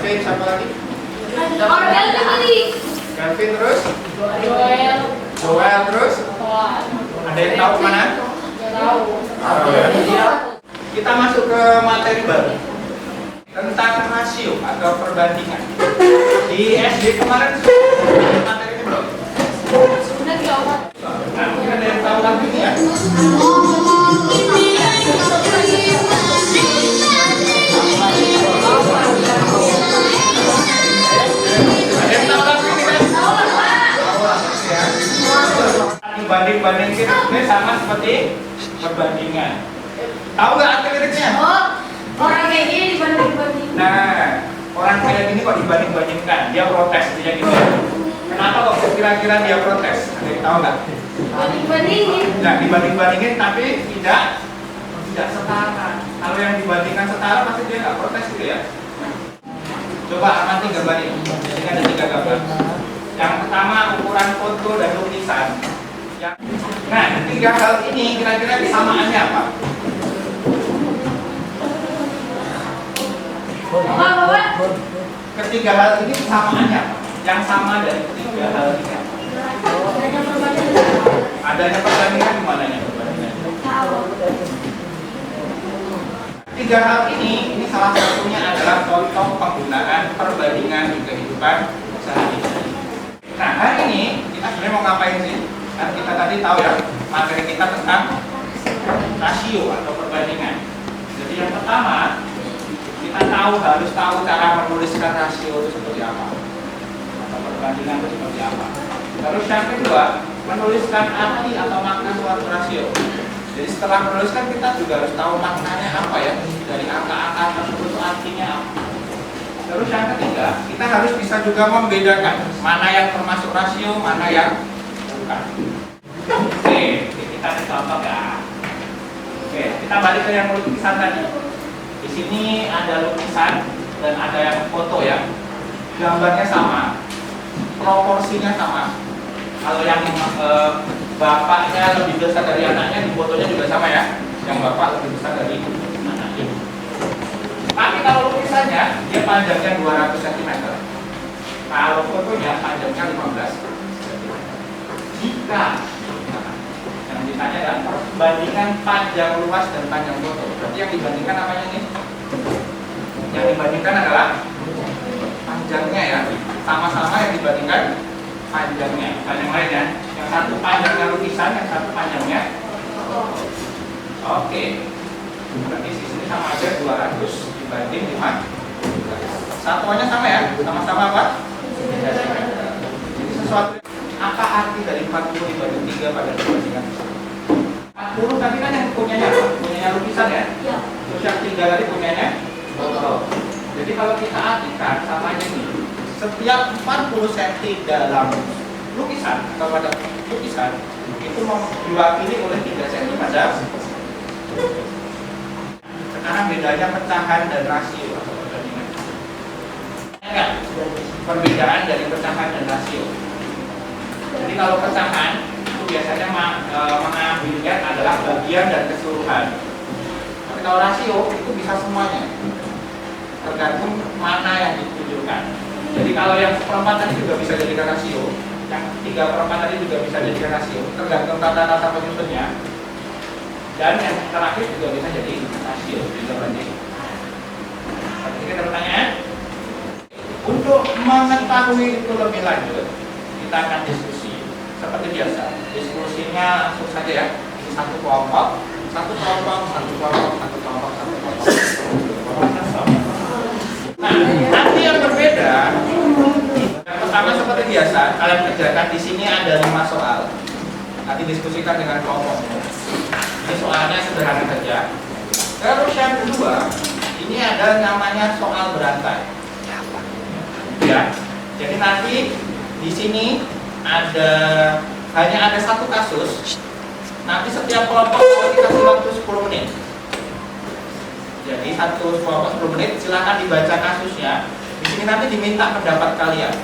Kevin, siapa lagi? Orwell tadi. Kevin terus? Joel. Joel terus? Ada yang tahu mana? Tahu. Tahu ya. Kita masuk ke materi baru tentang rasio atau perbandingan. Di SD kemarin materi ini belum? Sudah jawab. Nah, mungkin ada yang tahu lagi ini ya? Ada yang tahu lagi ini kan? Dibanding-bandingin ini sama seperti perbandingan. Tahu nggak arti liriknya? Oh, orang kayak gini dibanding-banding. Nah, orang kayak gini kok dibanding-bandingkan, dia protes, dia gitu. Kenapa kok kira-kira dia protes? Ada yang tahu nggak? Banding-bandingin. Nah, dibanding-bandingin tapi tidak setara. Kalau yang dibandingkan setara pasti dia nggak protes gitu ya. Coba amati gambar ini. Ini ada 3 gambar. Yang pertama ukuran foto dan lukisan. Nah, 3 hal ini kira-kira kesamaannya apa? Bapak. Ketiga hal ini kesamaannya apa? Yang sama dari ketiga hal ini apa? Adanya perbandingan di mananya perbandingan? Tiga hal ini salah satunya adalah contoh penggunaan perbandingan di kehidupan sehari-hari. Nah, hari ini kita sebenarnya mau ngapain sih? Kan kita tadi tahu ya, materi kita tentang rasio atau perbandingan. Jadi yang pertama, kita harus tahu cara menuliskan rasio itu seperti apa, atau perbandingan itu seperti apa. Terus yang kedua, menuliskan arti atau makna suatu rasio. Jadi setelah menuliskan kita juga harus tahu maknanya apa ya, dari angka-angka tersebut itu artinya apa. Terus yang ketiga, kita harus bisa juga membedakan mana yang termasuk rasio, mana yang bukan. Oke, kita contoh ya. Oke, kita balik ke yang lukisan tadi. Di sini ada lukisan dan ada yang foto ya. Gambarnya sama, proporsinya sama. Kalau yang bapaknya lebih besar dari anaknya, di fotonya juga sama ya. Yang bapak lebih besar dari anaknya. Tapi kalau lukisannya, dia panjangnya 200 cm. Kalau fotonya panjangnya 15 cm. Jika yang ditanya adalah perbandingan panjang luas dan panjang foto. Berarti yang dibandingkan apanya nih? Yang dibandingkan adalah panjangnya ya. Sama-sama yang dibandingkan panjangnya. Panjang lainnya. Yang satu panjangnya lukisan, yang satu panjangnya. Oke. Berarti di sini sama aja 200 dibanding 5. Satuannya sama ya? Sama-sama apa? Jadi sesuatu. Apa arti dari 40 dibanding 3 pada perbandingan? 40 tadi kan yang punyanya apa? Punyanya lukisan ya? Iya. Terus yang 3 tadi punyanya foto. Jadi kalau kita artikan sama aja nih. Setiap 40 cm dalam lukisan atau pada lukisan itu diwakili oleh 3 cm pada. Sekarang bedanya pecahan dan rasio atau perbandingan. Enggak? Perbedaan dari pecahan dan rasio. Jadi kalau pecahan itu biasanya mengambilnya adalah bagian dan keseluruhan. Tapi kalau rasio itu bisa semuanya, tergantung mana yang ditunjukkan. Jadi kalau yang seperempat tadi juga bisa jadikan rasio, yang 3/4 tadi juga bisa jadikan rasio, tergantung tata penyusunnya. Dan yang terakhir juga bisa jadi rasio. Seperti ini pertanyaan. Untuk mengetahui itu lebih lanjut, kita akan diskusi seperti biasa. Diskusinya langsung saja ya. Satu kelompok. Nah, nanti yang berbeda. Yang pertama seperti biasa, kalian kerjakan di sini ada 5 soal. Nanti diskusikan dengan kelompok. Ini soalnya sederhana saja. Terus yang kedua, ini ada namanya soal berantai. Ya, jadi nanti di sini hanya ada satu kasus. Nanti setiap kelompok dikasih waktu 10 menit. Jadi satu kelompok 10 menit, silakan dibaca kasusnya. Di sini nanti diminta pendapat kalian.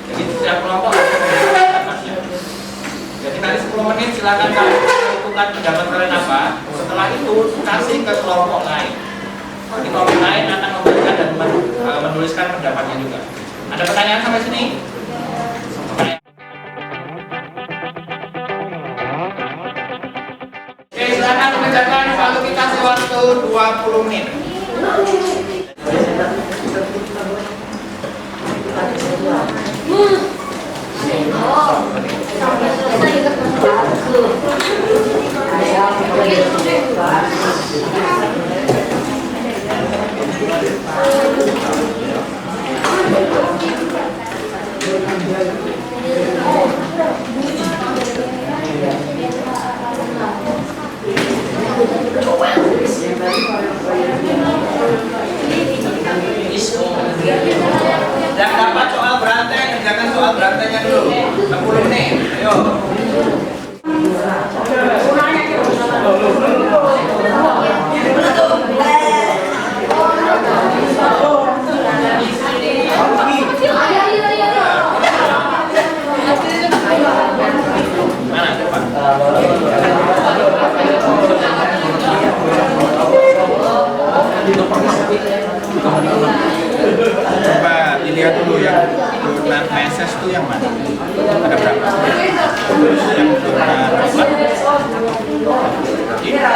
Jadi setiap kelompok akan memberikan pendapatnya. Jadi nanti 10 menit silakan kalian tentukan pendapat kalian apa. Setelah itu kasih ke kelompok lain. Jadi kelompok lain akan membaca dan menuliskan pendapatnya juga. Ada pertanyaan sampai sini? Oke, silakan mengerjakan. Waktu kita kasih waktu 20 menit. Yang dapat soal berantai, kerjakan soal berantainya dulu. 60 menit. Ayo. Mana coba? Coba dilihat dulu yang donat meses tuh yang mana? Ada berapa? Yang donat kita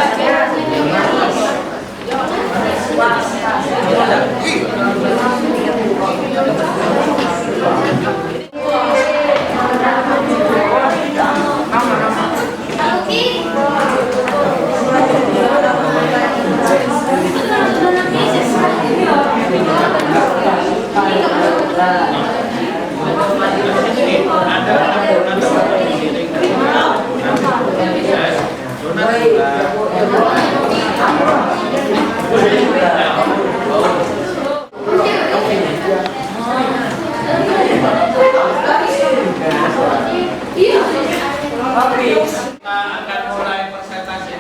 akan mulai presentasi.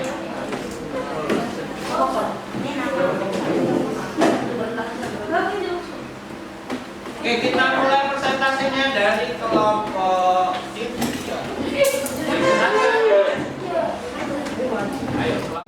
Oke, kita mulai presentasinya dari kelompok ini. Ayo.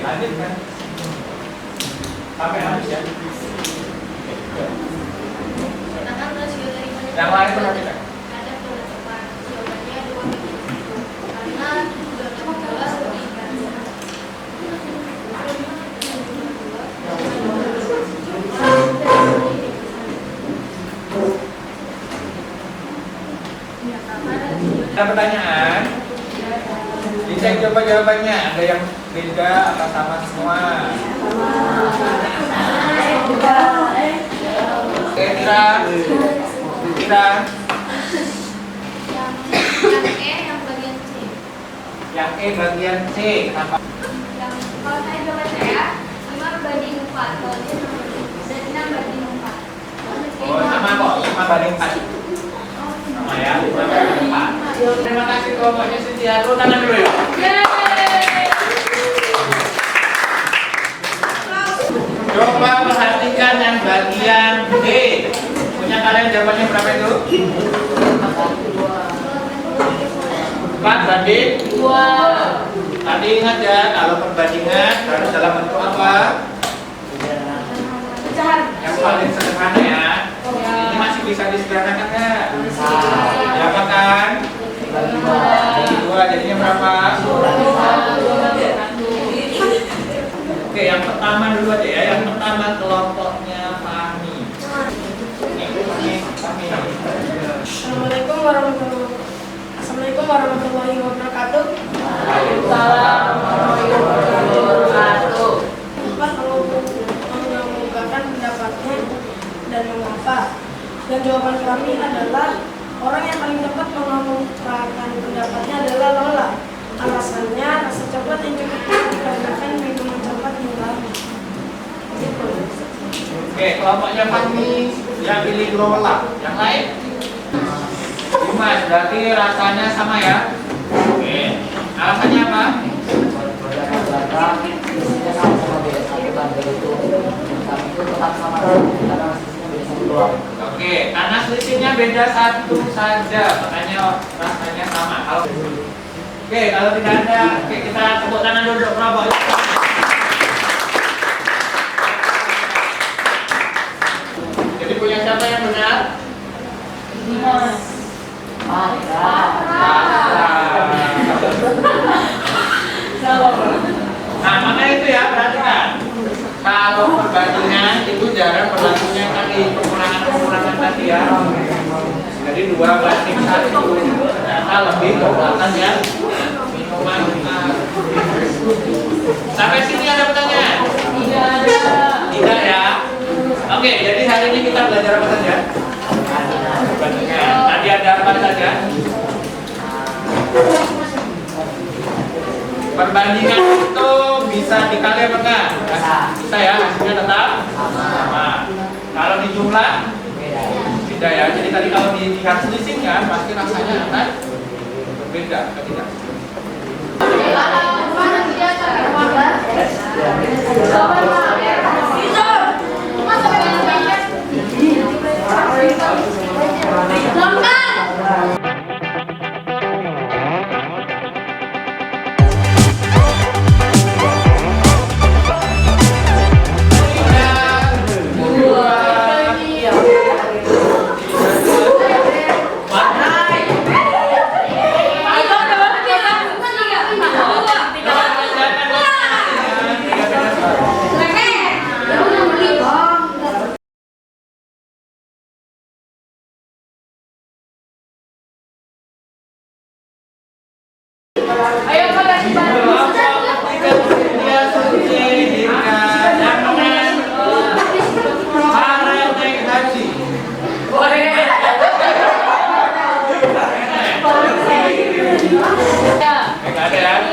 Lanjut kan? Sampai habis ya? Yang lain perhatikan. Ada pertanyaan? Dicek coba jawabannya. Ada yang beda apa sama semua? Oke, Tira. Yang E bagian C. Kenapa? Kalau saya jawaban saya 5/4, kalau dia dan 6/4. Oh, sama kok, 5/4. Sama ya, 5/4. Terima kasih kelompoknya Cynthia. Tepuk tangan dulu ya. Coba perhatikan yang bagian D. Punya kalian jawabannya berapa itu? 4 banding 2. Tadi ingat ya, kalau perbandingan harus dalam bentuk apa? Yang paling sederhana ya. Ini masih bisa disederhanakan nggak? Berapa kan? 2 jadinya berapa? Oke, yang pertama dulu aja ya. Yang pertama kelompoknya Fahmi. Assalamualaikum warahmatullahi wabarakatuh. Waalaikumsalam warahmatullahi wabarakatuh. Bapak kalau mengungkapkan pendapatnya dan mengapa? Dan jawaban kami adalah orang yang paling cepat mengungkapkan pendapatnya adalah Oke, kelompoknya Fahmi yang pilih Growelak. Yang lain? Dimas, berarti rasanya sama ya? Oke. Alasannya apa? Isinya sama-sama beda satu bandel itu, tapi itu tetap sama karena sisinya beda satu doang. Oke, karena selisihnya beda satu saja, makanya rasanya sama. Kalau tidak ada, oke, kita tepuk tangan dulu untuk kelompok. Jadi punya siapa yang benar? Dimas. Nah, makanya itu ya, perhatikan. Kalau perbandingan itu jarang berlakunya tadi pengurangan tadi ya. Jadi 2 banding 1 ternyata lebih ke belakang ya. Minuman. Sampai sini ada pertanyaan? Tidak ya. Oke, jadi hari ini kita belajar apa saja? Perbandingan. Tadi ada apa saja? Perbandingan itu bisa dikali apa enggak? Bisa ya, hasilnya tetap sama. Kalau di jumlah beda ya. Jadi tadi kalau dilihat selisihnya pasti rasanya akan berbeda ketika.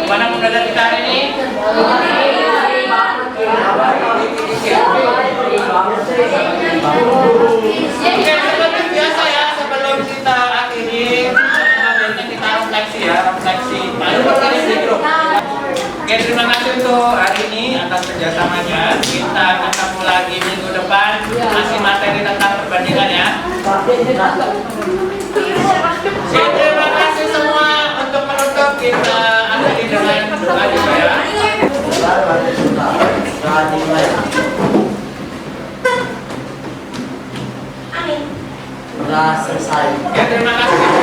Mana pembelajaran kita hari ini? Oke, seperti biasa ya, sebelum kita akhiri materi kita refleksi ya, refleksi. Lalu berkali di grup. Oke, terima kasih untuk hari ini atas kerjasamanya. Kita ketemu lagi minggu depan, masih materi tentang perbandingan ya. Oke, terima kasih semua. Untuk menutup kita akhiri dengan doa juga ya. Udah selesai. Ya, terima kasih.